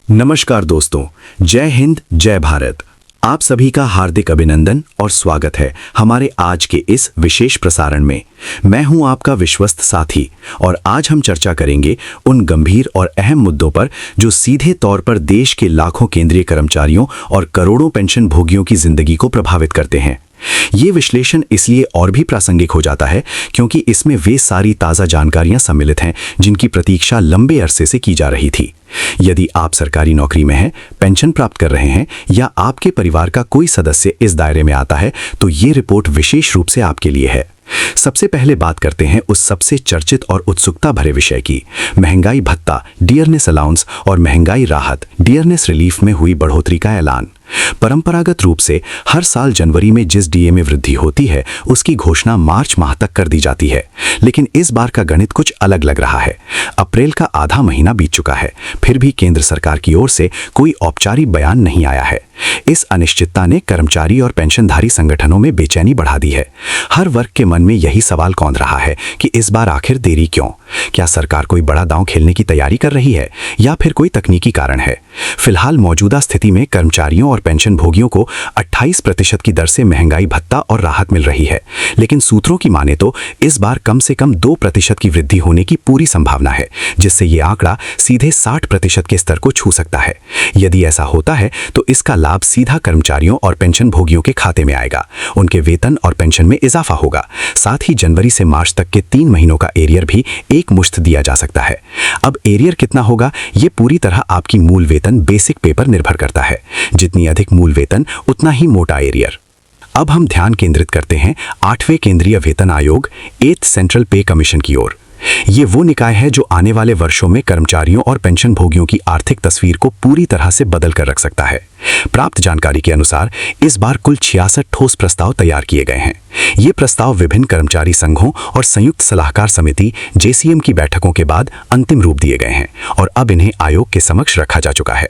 नमस्कार दोस्तों, जय हिंद, जय भारत। आप सभी का हार्दिक अभिनंदन और स्वागत है हमारे आज के इस विशेष प्रसारण में। मैं हूं आपका विश्वस्त साथी और आज हम चर्चा करेंगे उन गंभीर और अहम मुद्दों पर जो सीधे तौर पर देश के लाखों केंद्रीय कर्मचारियों और करोड़ों पेंशन भोगियों की जिंदगी को प्रभावित करते हैं। ये विश्लेषण इसलिए और भी प्रासंगिक हो जाता है क्योंकि इसमें वे सारी ताज़ा जानकारियां सम्मिलित हैं जिनकी प्रतीक्षा लंबे अरसे से की जा रही थी। यदि आप सरकारी नौकरी में हैं, पेंशन प्राप्त कर रहे हैं या आपके परिवार का कोई सदस्य इस दायरे में आता है तो ये रिपोर्ट विशेष रूप से आपके लिए है। सबसे पहले बात करते हैं उस सबसे चर्चित और उत्सुकता भरे विषय की, महंगाई भत्ता, डियरनेस अलाउंस और महंगाई राहत, डियरनेस रिलीफ में हुई बढ़ोतरी का ऐलान। परंपरागत रूप से हर साल जनवरी में जिस डीए में वृद्धि होती है उसकी घोषणा मार्च माह तक कर दी जाती है, लेकिन इस बार का गणित कुछ अलग लग रहा है। अप्रैल का आधा महीना बीत चुका है, फिर भी केंद्र सरकार की ओर से कोई औपचारिक बयान नहीं आया है। इस अनिश्चितता ने कर्मचारी और पेंशनधारी संगठनों में बेचैनी बढ़ा दी है। हर वर्ग के मन में यही सवाल कौंध रहा है कि इस बार आखिर देरी क्यों? क्या सरकार कोई बड़ा दांव खेलने की तैयारी कर रही है या फिर कोई तकनीकी कारण है? फिलहाल मौजूदा स्थिति में कर्मचारियों और पेंशन भोगियों को 28% की दर से महंगाई भत्ता और राहत मिल रही है, लेकिन सूत्रों की माने तो इस बार कम से कम 2% की वृद्धि होने की पूरी संभावना है, जिससे ये आंकड़ा सीधे 60% के स्तर को छू सकता है। यदि ऐसा होता है तो इसका लाभ सीधा कर्मचारियों और पेंशन भोगियों के खाते में आएगा, उनके वेतन और पेंशन में इजाफा होगा। साथ ही जनवरी से मार्च तक के 3 महीनों का एरियर भी एक मुश्त दिया जा सकता है। अब एरियर कितना होगा ये पूरी तरह आपकी मूल वेतन बेसिक पे पर निर्भर करता है। जितनी अधिक मूल वेतन उतना ही मोटा एरियर। अब हम ध्यान केंद्रित करते हैं 8वें केंद्रीय वेतन आयोग 8th सेंट्रल पे कमीशन की ओर। ये वो निकाय है जो आने वाले वर्षों में कर्मचारियों और पेंशन भोगियों की आर्थिक तस्वीर को पूरी तरह से बदल कर रख सकता है। प्राप्त जानकारी के अनुसार इस बार कुल 66 ठोस प्रस्ताव तैयार किए गए हैं। ये प्रस्ताव विभिन्न कर्मचारी संघों और संयुक्त सलाहकार समिति जेसीएम की बैठकों के बाद अंतिम रूप दिए गए हैं और अब इन्हें आयोग के समक्ष रखा जा चुका है।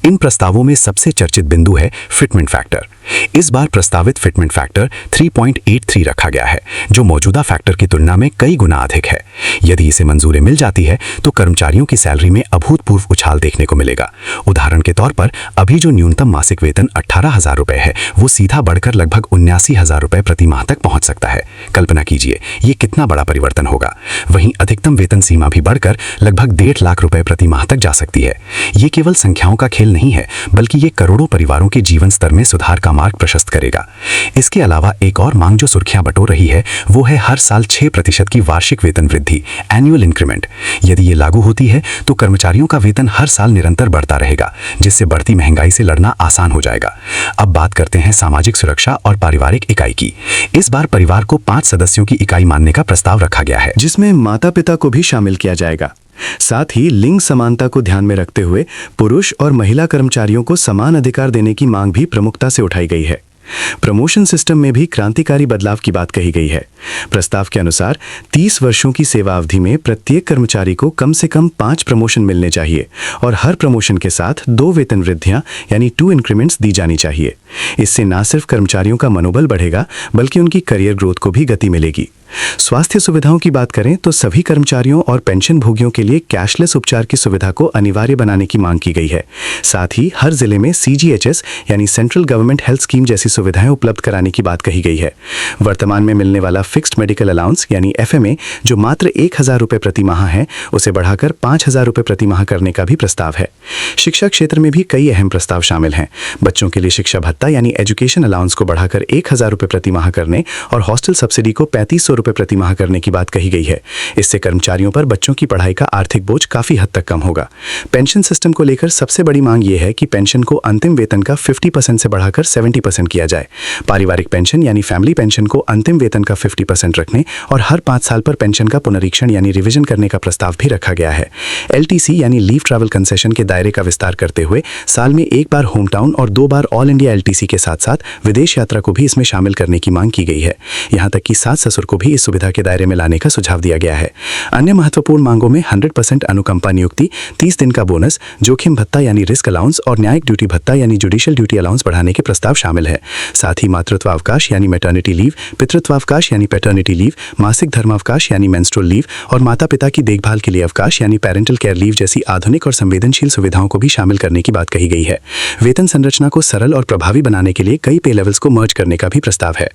इन प्रस्तावों में सबसे चर्चित बिंदु है फिटमेंट फैक्टर। इस बार प्रस्तावित फिटमेंट फैक्टर 3.83 रखा गया है, जो मौजूदा फैक्टर की तुलना में कई गुना अधिक है। यदि इसे मंजूरी मिल जाती है तो कर्मचारियों की सैलरी में अभूतपूर्व उछाल देखने को मिलेगा। उदाहरण के तौर पर अभी जो न्यूनतम मासिक वेतन 18,000 रुपए है वो सीधा बढ़कर लगभग 79,000 रुपए प्रति माह तक पहुंच सकता है। कल्पना कीजिए ये कितना बड़ा परिवर्तन होगा। वहीं अधिकतम वेतन सीमा भी बढ़कर लगभग 1.5 लाख रुपए प्रति माह तक जा सकती है। ये केवल संख्याओं का खेल नहीं है, बल्कि ये करोड़ों परिवारों के जीवन स्तर में सुधार का मार्ग प्रशस्त करेगा। इसके अलावा एक और मांग जो सुर्खियां बटोर रही है वो है हर साल 6% की वार्षिक वेतन वृद्धि, एनुअल इंक्रीमेंट। यदि ये लागू होती है तो कर्मचारियों का वेतन हर साल निरंतर बढ़ता रहेगा, जिससे बढ़ती महंगाई से लड़ना आसान हो जाएगा। अब बात करते हैं सामाजिक सुरक्षा और पारिवारिक इकाई की। इस बार परिवार को 5 सदस्यों की इकाई मानने का प्रस्ताव रखा गया है, जिसमें माता पिता को भी शामिल किया जाएगा। साथ ही लिंग समानता को ध्यान में रखते हुए पुरुष और महिला कर्मचारियों को समान अधिकार देने की मांग भी प्रमुखता से उठाई गई है। प्रमोशन सिस्टम में भी क्रांतिकारी बदलाव की बात कही गई है। प्रस्ताव के अनुसार 30 वर्षों की सेवा अवधि में प्रत्येक कर्मचारी को कम से कम 5 प्रमोशन मिलने चाहिए और हर प्रमोशन के साथ 2 वेतन वृद्धियां यानी 2 इंक्रीमेंट्स दी जानी चाहिए। इससे न सिर्फ कर्मचारियों का मनोबल बढ़ेगा बल्कि उनकी करियर ग्रोथ को भी गति मिलेगी। स्वास्थ्य सुविधाओं की बात करें तो सभी कर्मचारियों और पेंशन भोगियों के लिए कैशलेस उपचार की सुविधा को अनिवार्य बनाने की मांग की गई है। साथ ही हर जिले में CGHS यानी सेंट्रल गवर्नमेंट हेल्थ स्कीम जैसी सुविधाएं उपलब्ध कराने की बात कही गई है। वर्तमान में मिलने वाला फिक्स्ड मेडिकल अलाउंस यानी FMA जो मात्र 1,000 रुपए प्रति माह है, उसे बढ़ाकर 5,000 रुपए प्रति माह करने का भी प्रस्ताव है। शिक्षा क्षेत्र में भी कई अहम प्रस्ताव शामिल हैं। बच्चों के लिए शिक्षा भत्ता यानी एजुकेशन अलाउंस को बढ़ाकर 1,000 रुपए प्रति माह करने और हॉस्टल सब्सिडी को 3,500 रुपए प्रति माह करने की बात कही गई है। इससे कर्मचारियों पर बच्चों की पढ़ाई का आर्थिक बोझ काफी हद तक कम होगा। पेंशन सिस्टम को लेकर सबसे बड़ी मांग यह है कि पेंशन को अंतिम वेतन का 50% से बढ़ाकर 70% किया जाए। पारिवारिक पेंशन यानी फैमिली पेंशन को अंतिम वेतन का 50% रखने और हर 5 साल पर पेंशन का पुनरीक्षण यानी रिवीजन करने का प्रस्ताव भी रखा गया है। LTC यानी लीव ट्रैवल कंसेशन के दायरे का विस्तार करते हुए साल में 1 बार होम टाउन और 2 बार ऑल इंडिया LTC के साथ साथ विदेश यात्रा को भी इसमें शामिल करने की मांग की गई है। यहाँ तक कि सास ससुर को भी इस सुविधा के दायरे में लाने का सुझाव दिया गया है। अन्य महत्वपूर्ण मांगों में 100% अनुकंपा नियुक्ति, 30 दिन का बोनस, जोखिम भत्ता यानी रिस्क अलाउंस और न्यायिक ड्यूटी भत्ता यानी जुडिशियल ड्यूटी अलाउंस बढ़ाने के प्रस्ताव शामिल है। साथ ही मातृत्व अवकाश यानी मैटर्निटी लीव, पितृत्वावकाश यानी पैटर्निटी लीव, मासिक धर्मावकाश यानी मेंस्ट्रुअल लीव और माता पिता की देखभाल के लिए अवकाश यानी पेरेंटल केयर लीव जैसी आधुनिक और संवेदनशील सुविधाओं को भी शामिल करने की बात कही गई है। वेतन संरचना को सरल और प्रभावी बनाने के लिए कई पे लेवल्स को मर्ज करने का भी प्रस्ताव है।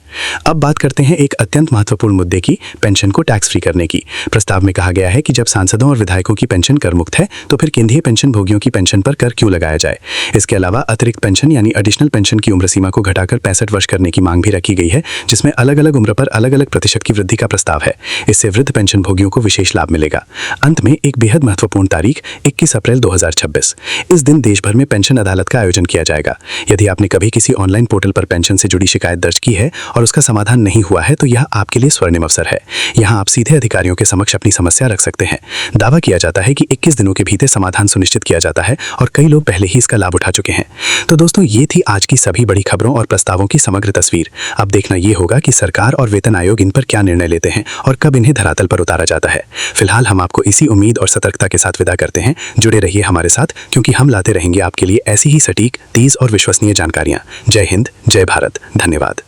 अब बात करते हैं एक अत्यंत महत्वपूर्ण मुद्दे की, पेंशन को टैक्स फ्री करने की। प्रस्ताव में कहा गया है कि जब सांसदों और विधायकों की पेंशन कर मुक्त है तो फिर केंद्रीय पेंशन भोगियों की पेंशन पर कर क्यों लगाया जाए। इसके अलावा अतिरिक्त पेंशन यानी एडिशनल पेंशन की उम्र सीमा को घटाकर 65 वर्ष करने की मांग भी रखी गई है, जिसमें अलग अलग उम्र पर अलग अलग प्रतिशत की वृद्धि का प्रस्ताव है। इससे वृद्ध पेंशन भोगियों को विशेष लाभ मिलेगा। अंत में एक बेहद महत्वपूर्ण तारीख 21 अप्रैल 2026। इस दिन देश भर में पेंशन अदालत का आयोजन किया जाएगा। यदि आपने कभी किसी ऑनलाइन पोर्टल पर पेंशन से जुड़ी शिकायत दर्ज की है और उसका समाधान नहीं हुआ है तो यह आपके लिए स्वर्णिम अवसर है। यहाँ आप सीधे अधिकारियों के समक्ष अपनी समस्या रख सकते हैं। दावा किया जाता है कि 21 दिनों के भीतर समाधान सुनिश्चित किया जाता है और कई लोग पहले ही इसका लाभ उठा चुके हैं। तो दोस्तों, ये थी आज की सभी बड़ी खबरों और प्रस्तावों की समग्र तस्वीर। अब देखना ये होगा कि सरकार और वेतन आयोग इन पर क्या निर्णय लेते हैं और कब इन्हें धरातल पर उतारा जाता है। फिलहाल हम आपको इसी उम्मीद और सतर्कता के साथ विदा करते हैं। जुड़े रहिए हमारे साथ, क्योंकि हम लाते रहेंगे आपके लिए ऐसी ही सटीक, तेज और विश्वसनीय जानकारियां। जय हिंद, जय भारत, धन्यवाद।